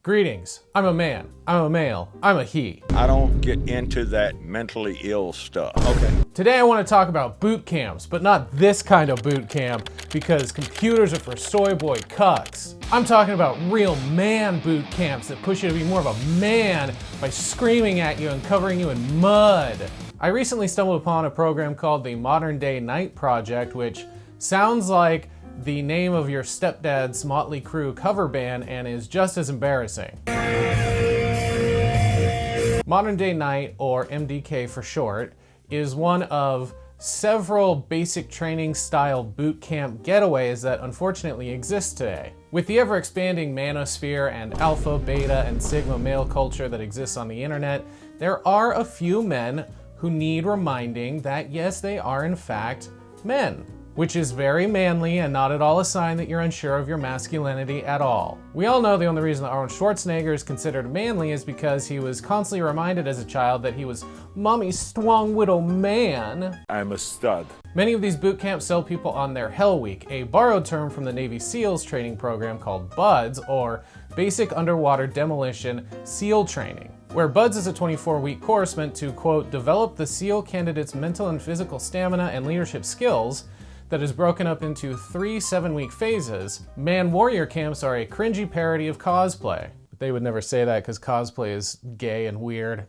Greetings. I'm a man. I'm a male. I'm a he. I don't get into that mentally ill stuff. Okay. Today I want to talk about boot camps, but not this kind of boot camp, because computers are for soy boy cucks. I'm talking about real man boot camps that push you to be more of a man by screaming at you and covering you in mud. I recently stumbled upon a program called the Modern Day Night Project, which sounds like the name of your stepdad's Motley Crue cover band and is just as embarrassing. Modern Day Night, or MDK for short, is one of several basic training style boot camp getaways that unfortunately exist today. With the ever expanding manosphere and alpha, beta, and sigma male culture that exists on the internet, there are a few men who need reminding that yes, they are in fact men. Which is very manly and not at all a sign that you're unsure of your masculinity at all. We all know the only reason that Arnold Schwarzenegger is considered manly is because he was constantly reminded as a child that he was mommy's strong widow man. I'm a stud. Many of these boot camps sell people on their Hell Week, a borrowed term from the Navy SEALs training program called BUDS, or Basic Underwater Demolition SEAL Training, where BUDS is a 24-week course meant to, quote, develop the SEAL candidate's mental and physical stamina and leadership skills that is broken up into 3 7-week phases. Man warrior camps are a cringy parody of cosplay. They would never say that because cosplay is gay and weird.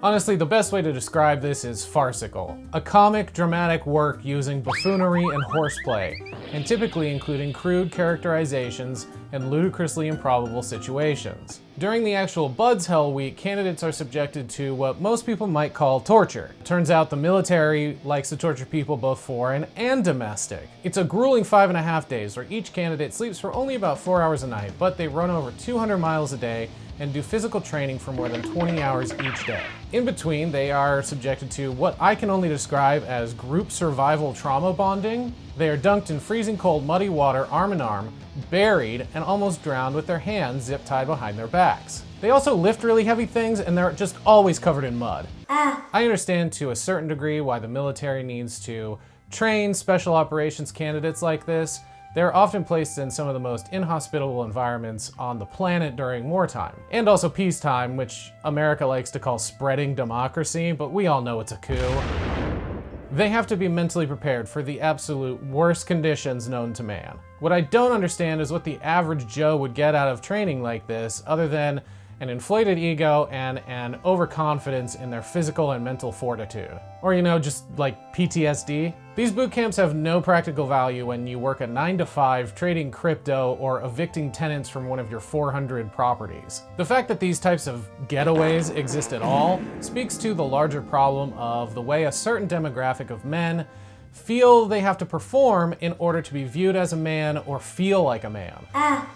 Honestly, the best way to describe this is farcical. A comic, dramatic work using buffoonery and horseplay, and typically including crude characterizations and ludicrously improbable situations. During the actual BUDS Hell Week, candidates are subjected to what most people might call torture. Turns out the military likes to torture people both foreign and domestic. It's a grueling 5.5 days where each candidate sleeps for only about 4 hours a night, but they run over 200 miles a day and do physical training for more than 20 hours each day. In between, they are subjected to what I can only describe as group survival trauma bonding. They are dunked in freezing cold, muddy water, arm in arm, buried, and almost drowned with their hands zip-tied behind their backs. They also lift really heavy things, and they're just always covered in mud. I understand to a certain degree why the military needs to train special operations candidates like this. They're often placed in some of the most inhospitable environments on the planet during wartime, and also peacetime, which America likes to call spreading democracy, but we all know it's a coup. They have to be mentally prepared for the absolute worst conditions known to man. What I don't understand is what the average Joe would get out of training like this, other than an inflated ego and an overconfidence in their physical and mental fortitude. Or, you know, just like PTSD. These boot camps have no practical value when you work a 9-to-5 trading crypto or evicting tenants from one of your 400 properties. The fact that these types of getaways exist at all speaks to the larger problem of the way a certain demographic of men feel they have to perform in order to be viewed as a man or feel like a man.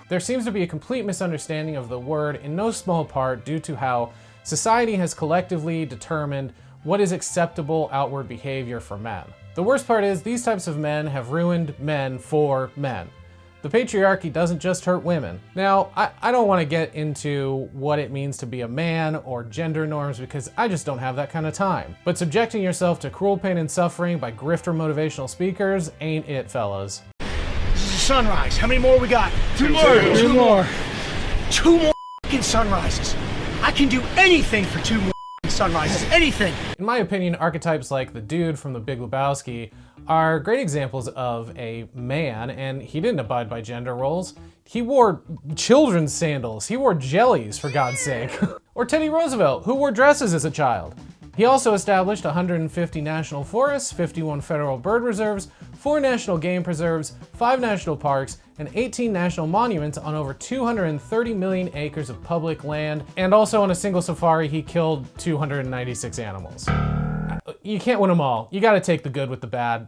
There seems to be a complete misunderstanding of the word in no small part due to how society has collectively determined what is acceptable outward behavior for men. The worst part is these types of men have ruined men for men. The patriarchy doesn't just hurt women. Now, I don't want to get into what it means to be a man or gender norms because I just don't have that kind of time. But subjecting yourself to cruel pain and suffering by grifter motivational speakers ain't it, fellas. This is a sunrise. How many more we got? Two more. Two more f***ing sunrises. I can do anything for 2 more f***ing sunrises. Anything. In my opinion, archetypes like the dude from The Big Lebowski are great examples of a man, and he didn't abide by gender roles. He wore children's sandals. He wore jellies, for God's sake. Or Teddy Roosevelt, who wore dresses as a child. He also established 150 national forests, 51 federal bird reserves, 4 national game preserves, 5 national parks, and 18 national monuments on over 230 million acres of public land. And also on a single safari, he killed 296 animals. You can't win them all. You gotta take the good with the bad.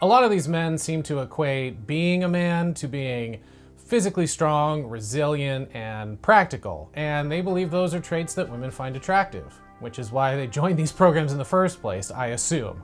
A lot of these men seem to equate being a man to being physically strong, resilient, and practical. And they believe those are traits that women find attractive, which is why they joined these programs in the first place, I assume.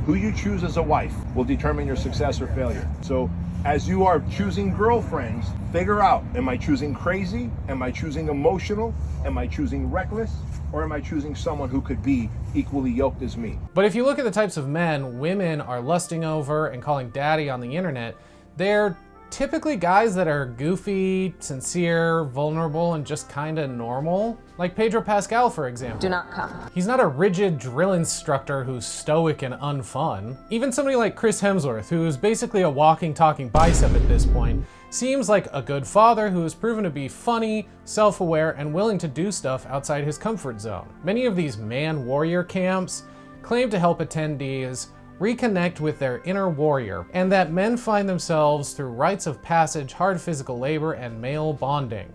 Who you choose as a wife will determine your success or failure. So as you are choosing girlfriends, figure out, am I choosing crazy? Am I choosing emotional? Am I choosing reckless? Or am I choosing someone who could be equally yoked as me? But if you look at the types of men women are lusting over and calling daddy on the internet, they're typically guys that are goofy, sincere, vulnerable, and just kinda normal. Like Pedro Pascal, for example. Do not come. He's not a rigid drill instructor who's stoic and unfun. Even somebody like Chris Hemsworth, who's basically a walking, talking bicep at this point, seems like a good father who has proven to be funny, self-aware, and willing to do stuff outside his comfort zone. Many of these man warrior camps claim to help attendees reconnect with their inner warrior, and that men find themselves through rites of passage, hard physical labor, and male bonding.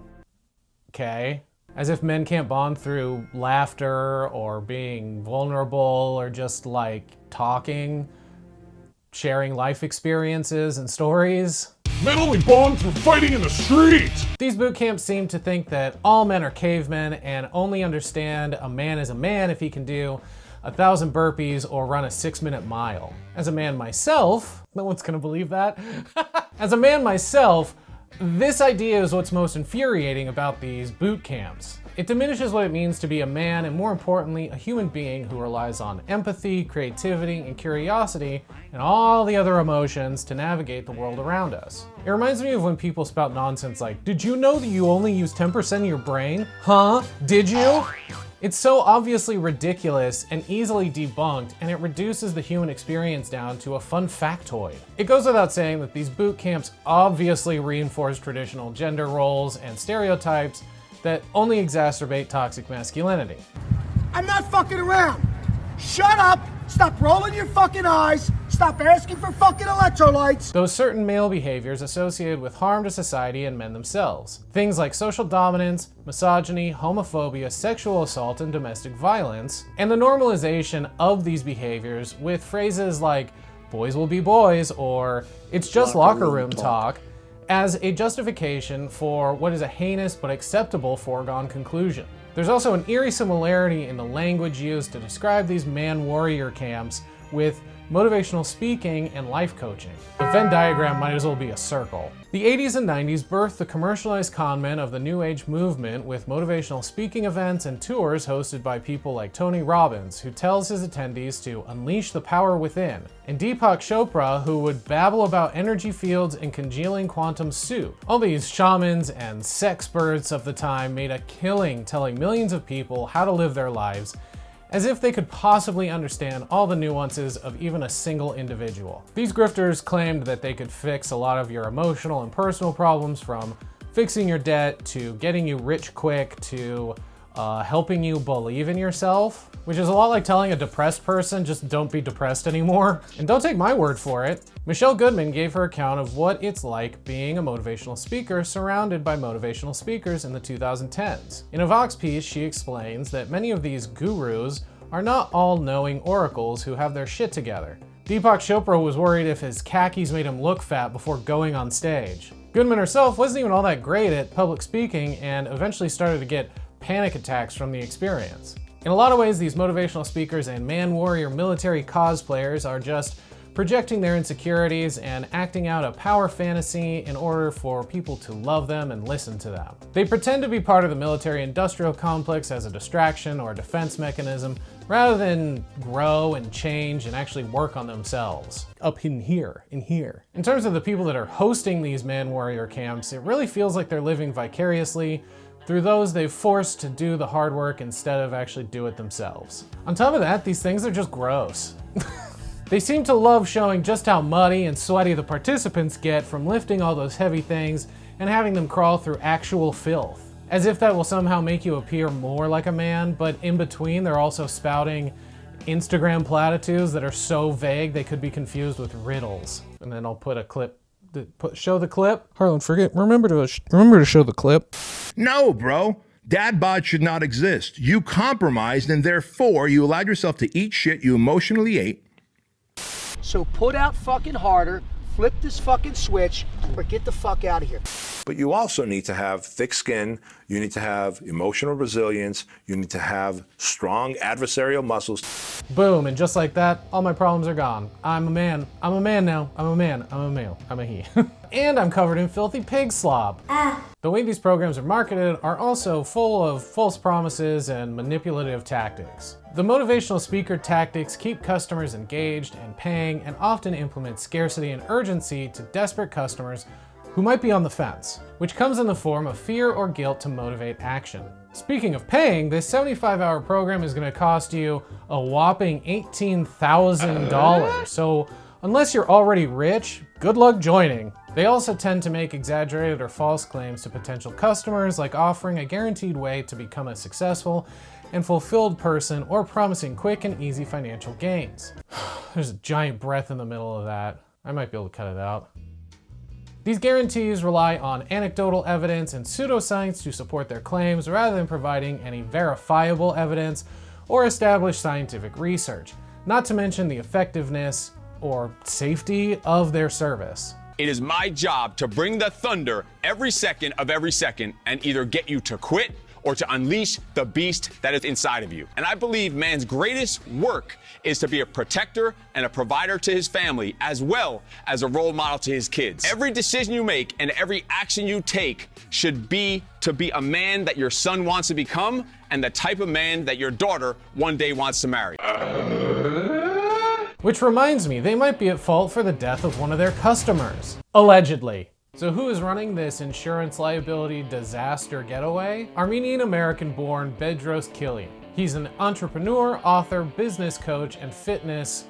Okay? As if men can't bond through laughter or being vulnerable or just like talking, sharing life experiences and stories. Men only bond through fighting in the street! These boot camps seem to think that all men are cavemen and only understand a man is a man if he can do 1,000 burpees or run a 6-minute mile. As a man myself, no one's gonna believe that. As a man myself, this idea is what's most infuriating about these boot camps. It diminishes what it means to be a man and, more importantly, a human being who relies on empathy, creativity, and curiosity, and all the other emotions to navigate the world around us. It reminds me of when people spout nonsense like, "Did you know that you only use 10% of your brain? Huh? Did you?" It's so obviously ridiculous and easily debunked, and it reduces the human experience down to a fun factoid. It goes without saying that these boot camps obviously reinforce traditional gender roles and stereotypes that only exacerbate toxic masculinity. I'm not fucking around. Shut up. Stop rolling your fucking eyes. Stop asking for fucking electrolytes. Those certain male behaviors associated with harm to society and men themselves. Things like social dominance, misogyny, homophobia, sexual assault, and domestic violence, and the normalization of these behaviors with phrases like, "boys will be boys," or "it's just locker room talk," as a justification for what is a heinous but acceptable foregone conclusion. There's also an eerie similarity in the language used to describe these man warrior camps with motivational speaking and life coaching. The Venn diagram might as well be a circle. The 80s and 90s birthed the commercialized conmen of the New Age movement with motivational speaking events and tours hosted by people like Tony Robbins, who tells his attendees to unleash the power within, and Deepak Chopra, who would babble about energy fields and congealing quantum soup. All these shamans and sexperts of the time made a killing telling millions of people how to live their lives, as if they could possibly understand all the nuances of even a single individual. These grifters claimed that they could fix a lot of your emotional and personal problems, from fixing your debt to getting you rich quick to helping you believe in yourself, which is a lot like telling a depressed person, just don't be depressed anymore. And don't take my word for it. Michelle Goodman gave her account of what it's like being a motivational speaker surrounded by motivational speakers in the 2010s. In a Vox piece, she explains that many of these gurus are not all-knowing oracles who have their shit together. Deepak Chopra was worried if his khakis made him look fat before going on stage. Goodman herself wasn't even all that great at public speaking and eventually started to get panic attacks from the experience. In a lot of ways, these motivational speakers and man warrior military cosplayers are just projecting their insecurities and acting out a power fantasy in order for people to love them and listen to them. They pretend to be part of the military-industrial complex as a distraction or defense mechanism, rather than grow and change and actually work on themselves. Up in here, in here. In terms of the people that are hosting these man warrior camps, it really feels like they're living vicariously through those they've forced to do the hard work instead of actually do it themselves. On top of that, these things are just gross. They seem to love showing just how muddy and sweaty the participants get from lifting all those heavy things and having them crawl through actual filth, as if that will somehow make you appear more like a man, but in between they're also spouting Instagram platitudes that are so vague they could be confused with riddles. And then I'll put a clip. Show the clip. Harlan, remember to show the clip. No, bro. Dad bod should not exist. You compromised, and therefore you allowed yourself to eat shit you emotionally ate. So put out fucking harder, flip this fucking switch, or get the fuck out of here. But you also need to have thick skin, you need to have emotional resilience, you need to have strong adversarial muscles. Boom, and just like that, all my problems are gone. I'm a man. I'm a man now. I'm a man. I'm a male. I'm a he. And I'm covered in filthy pig slop. The way these programs are marketed are also full of false promises and manipulative tactics. The motivational speaker tactics keep customers engaged and paying, and often implement scarcity and urgency to desperate customers who might be on the fence, which comes in the form of fear or guilt to motivate action. Speaking of paying, this 75-hour program is going to cost you a whopping $18,000. So unless you're already rich, good luck joining. They also tend to make exaggerated or false claims to potential customers, like offering a guaranteed way to become a successful and fulfilled person or promising quick and easy financial gains. There's a giant breath in the middle of that. I might be able to cut it out. These guarantees rely on anecdotal evidence and pseudoscience to support their claims rather than providing any verifiable evidence or established scientific research, not to mention the effectiveness or safety of their service. It is my job to bring the thunder every second of every second and either get you to quit or to unleash the beast that is inside of you. And I believe man's greatest work is to be a protector and a provider to his family, as well as a role model to his kids. Every decision you make and every action you take should be to be a man that your son wants to become and the type of man that your daughter one day wants to marry. Which reminds me, they might be at fault for the death of one of their customers. Allegedly. So who is running this insurance liability disaster getaway? Armenian-American-born Bedros Kilian. He's an entrepreneur, author, business coach, and fitness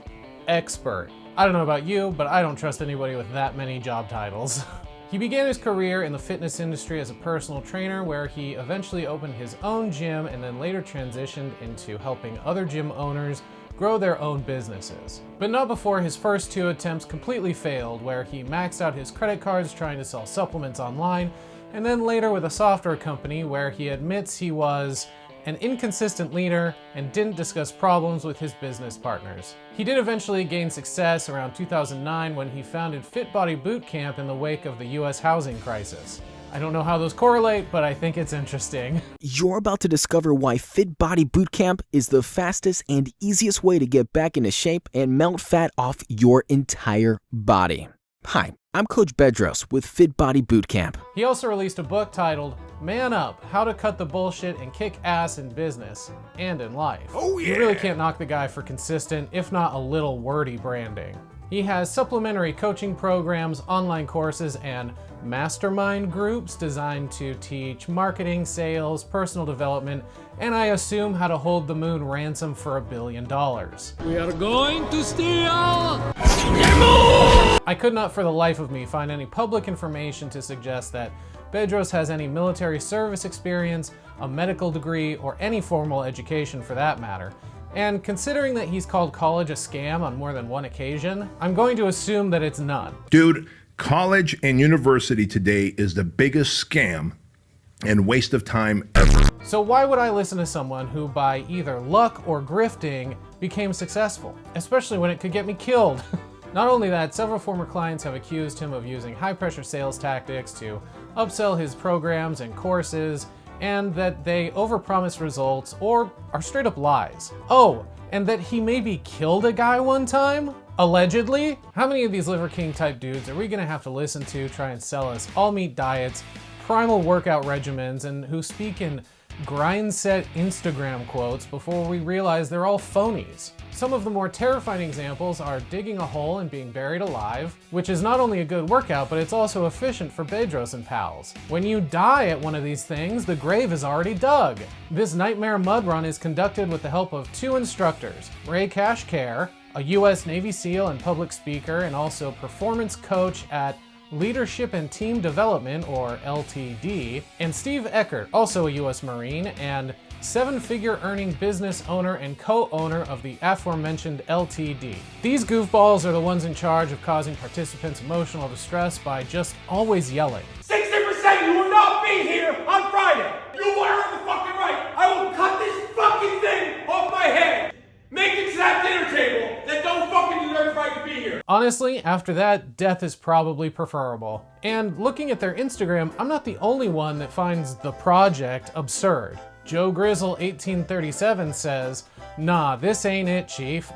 expert. I don't know about you, but I don't trust anybody with that many job titles. He began his career in the fitness industry as a personal trainer, where he eventually opened his own gym and then later transitioned into helping other gym owners grow their own businesses. But not before his first two attempts completely failed, where he maxed out his credit cards trying to sell supplements online, and then later with a software company where he admits he was an inconsistent leader and didn't discuss problems with his business partners. He did eventually gain success around 2009 when he founded Fit Body Boot Camp in the wake of the US housing crisis. I don't know how those correlate, but I think it's interesting. You're about to discover why Fit Body Bootcamp is the fastest and easiest way to get back into shape and melt fat off your entire body. Hi, I'm Coach Bedros with Fit Body Bootcamp. He also released a book titled Man Up, How to Cut the Bullshit and Kick Ass in Business and in Life. Oh yeah! You really can't knock the guy for consistent, if not a little wordy branding. He has supplementary coaching programs, online courses, and mastermind groups designed to teach marketing, sales, personal development, and I assume how to hold the moon ransom for $1 billion. We are going to steal I could not for the life of me find any public information to suggest that Bedros has any military service experience, a medical degree, or any formal education for that matter. And considering that he's called college a scam on more than one occasion, I'm going to assume that it's none. Dude, college and university today is the biggest scam and waste of time ever. So why would I listen to someone who by either luck or grifting became successful, especially when it could get me killed? Not only that, several former clients have accused him of using high-pressure sales tactics to upsell his programs and courses, and that they overpromise results or are straight up lies. Oh, and that he maybe killed a guy one time? Allegedly? How many of these Liver King type dudes are we gonna have to listen to try and sell us all meat diets, primal workout regimens, and who speak in grind set Instagram quotes before we realize they're all phonies? Some of the more terrifying examples are digging a hole and being buried alive, which is not only a good workout, but it's also efficient for Bedros and pals. When you die at one of these things, the grave is already dug. This nightmare mud run is conducted with the help of two instructors, Ray Kashkar, a US Navy SEAL and public speaker, and also performance coach at Leadership and Team Development, or LTD, and Steve Eckert, also a US Marine, and seven-figure earning business owner and co-owner of the aforementioned LTD. These goofballs are the ones in charge of causing participants emotional distress by just always yelling. 60% you will not be here on Friday. You are in the fucking right. I will cut this fucking thing off my head. Make it to that dinner table that don't fucking deserve the right to be here. Honestly, after that, death is probably preferable. And looking at their Instagram, I'm not the only one that finds the project absurd. Joe Grizzle 1837 says, "Nah, this ain't it, chief."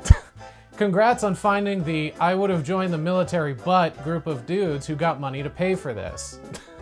Congrats on finding the I would have joined the military but group of dudes who got money to pay for this.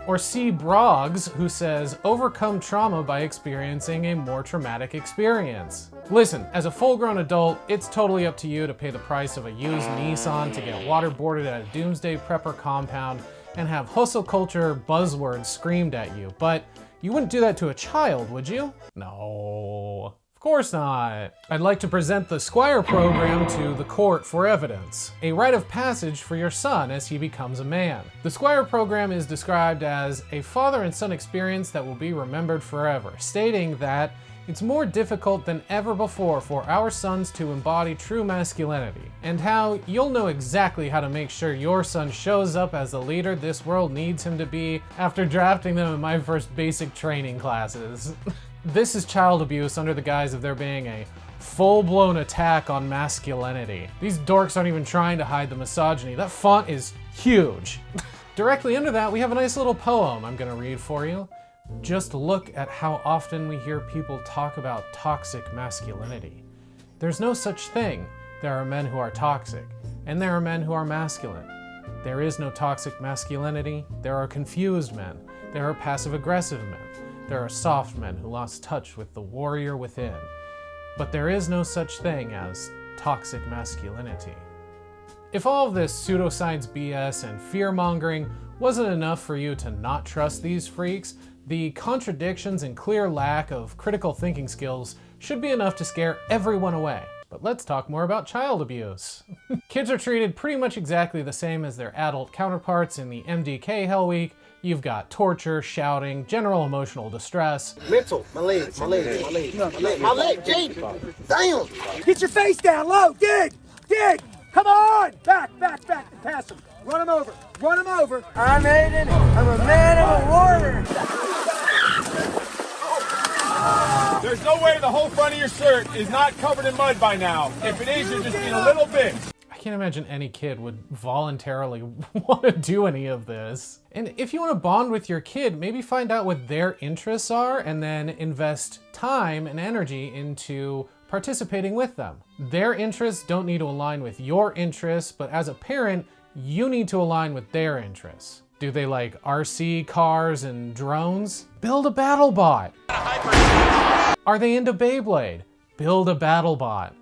Or C. Broggs, who says, overcome trauma by experiencing a more traumatic experience. Listen, as a full-grown adult, it's totally up to you to pay the price of a used Nissan to get waterboarded at a doomsday prepper compound and have hustle culture buzzwords screamed at you, but you wouldn't do that to a child, would you? No, of course not. I'd like to present the Squire program to the court for evidence, a rite of passage for your son as he becomes a man. The Squire program is described as a father and son experience that will be remembered forever, stating that it's more difficult than ever before for our sons to embody true masculinity, and how you'll know exactly how to make sure your son shows up as the leader this world needs him to be after drafting them in my first basic training classes. This is child abuse under the guise of there being a full-blown attack on masculinity. These dorks aren't even trying to hide the misogyny. That font is huge. Directly under that, we have a nice little poem I'm gonna read for you. Just look at how often we hear people talk about toxic masculinity. There's no such thing. There are men who are toxic, and there are men who are masculine. There is no toxic masculinity. There are confused men. There are passive-aggressive men. There are soft men who lost touch with the warrior within. But there is no such thing as toxic masculinity. If all of this pseudoscience BS and fear-mongering wasn't enough for you to not trust these freaks, the contradictions and clear lack of critical thinking skills should be enough to scare everyone away. But let's talk more about child abuse. Kids are treated pretty much exactly the same as their adult counterparts in the MDK Hell Week. You've got torture, shouting, general emotional distress. Mental, my leg, Jake, damn! Get your face down low, dig! Come on! Back, pass him. Run him over. I'm Aiden, I'm a man, I'm a warrior! There's no way the whole front of your shirt is not covered in mud by now. If it is, you're just being a little bitch. I can't imagine any kid would voluntarily want to do any of this. And if you want to bond with your kid, maybe find out what their interests are and then invest time and energy into participating with them. Their interests don't need to align with your interests, but as a parent, you need to align with their interests. Do they like RC cars and drones? Build a battle bot. Are they into Beyblade? Build a battle bot.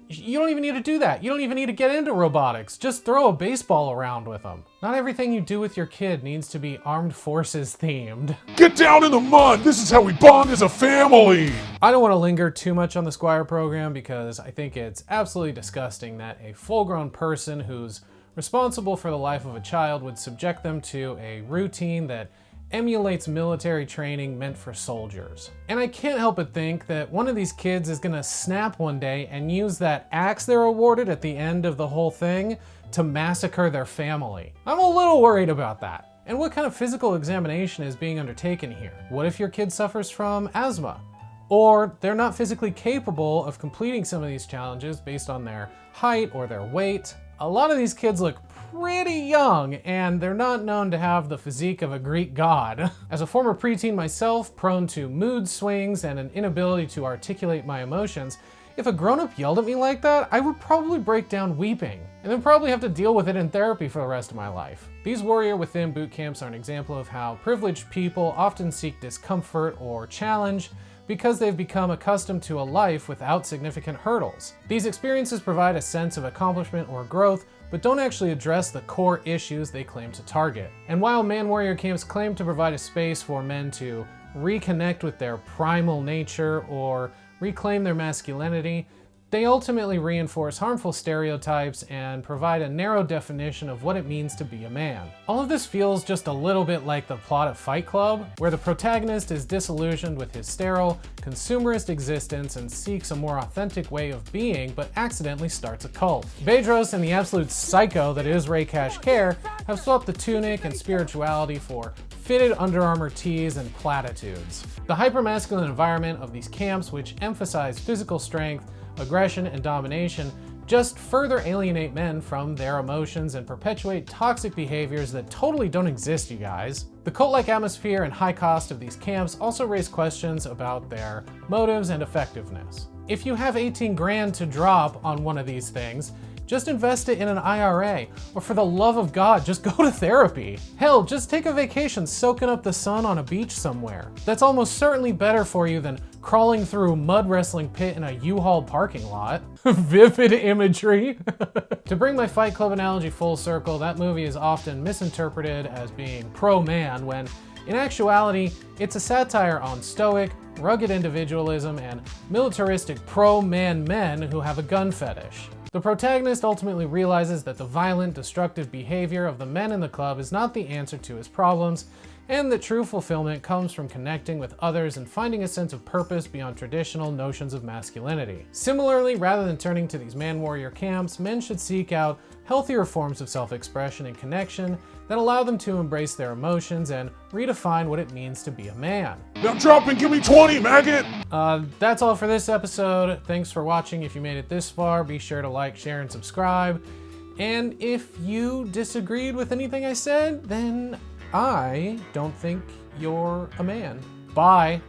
You don't even need to do that. You don't even need to get into robotics. Just throw a baseball around with them. Not everything you do with your kid needs to be armed forces themed. Get down in the mud! This is how we bond as a family! I don't want to linger too much on the Squire program because I think it's absolutely disgusting that a full-grown person who's responsible for the life of a child would subject them to a routine that emulates military training meant for soldiers. And I can't help but think that one of these kids is gonna snap one day and use that axe they're awarded at the end of the whole thing to massacre their family. I'm a little worried about that. And what kind of physical examination is being undertaken here? What if your kid suffers from asthma? Or they're not physically capable of completing some of these challenges based on their height or their weight? A lot of these kids look pretty young, and they're not known to have the physique of a Greek god. As a former preteen myself, prone to mood swings and an inability to articulate my emotions, if a grown-up yelled at me like that, I would probably break down weeping, and then probably have to deal with it in therapy for the rest of my life. These Warrior Within boot camps are an example of how privileged people often seek discomfort or challenge because they've become accustomed to a life without significant hurdles. These experiences provide a sense of accomplishment or growth, but don't actually address the core issues they claim to target. And while man-warrior camps claim to provide a space for men to reconnect with their primal nature or reclaim their masculinity, they ultimately reinforce harmful stereotypes and provide a narrow definition of what it means to be a man. All of this feels just a little bit like the plot of Fight Club, where the protagonist is disillusioned with his sterile, consumerist existence and seeks a more authentic way of being, but accidentally starts a cult. Bedros and the absolute psycho that is Ray Cash Care have swapped the tunic and spirituality for fitted Under Armour tees and platitudes. The hypermasculine environment of these camps, which emphasize physical strength, aggression, and domination, just further alienate men from their emotions and perpetuate toxic behaviors that totally don't exist, you guys. The cult-like atmosphere and high cost of these camps also raise questions about their motives and effectiveness. If you have 18 grand to drop on one of these things, Just invest it in an IRA, or for the love of God, just go to therapy. Hell, just take a vacation soaking up the sun on a beach somewhere. That's almost certainly better for you than crawling through a mud wrestling pit in a U-Haul parking lot. Vivid imagery. To bring my Fight Club analogy full circle, that movie is often misinterpreted as being pro-man when, in actuality, it's a satire on stoic, rugged individualism and militaristic pro-man men who have a gun fetish. The protagonist ultimately realizes that the violent, destructive behavior of the men in the club is not the answer to his problems, and that true fulfillment comes from connecting with others and finding a sense of purpose beyond traditional notions of masculinity. Similarly, rather than turning to these man-warrior camps, men should seek out healthier forms of self-expression and connection that allow them to embrace their emotions and redefine what it means to be a man. Now drop and give me 20, maggot! That's all for this episode. Thanks for watching. If you made it this far, be sure to like, share, and subscribe. And if you disagreed with anything I said, then I don't think you're a man. Bye.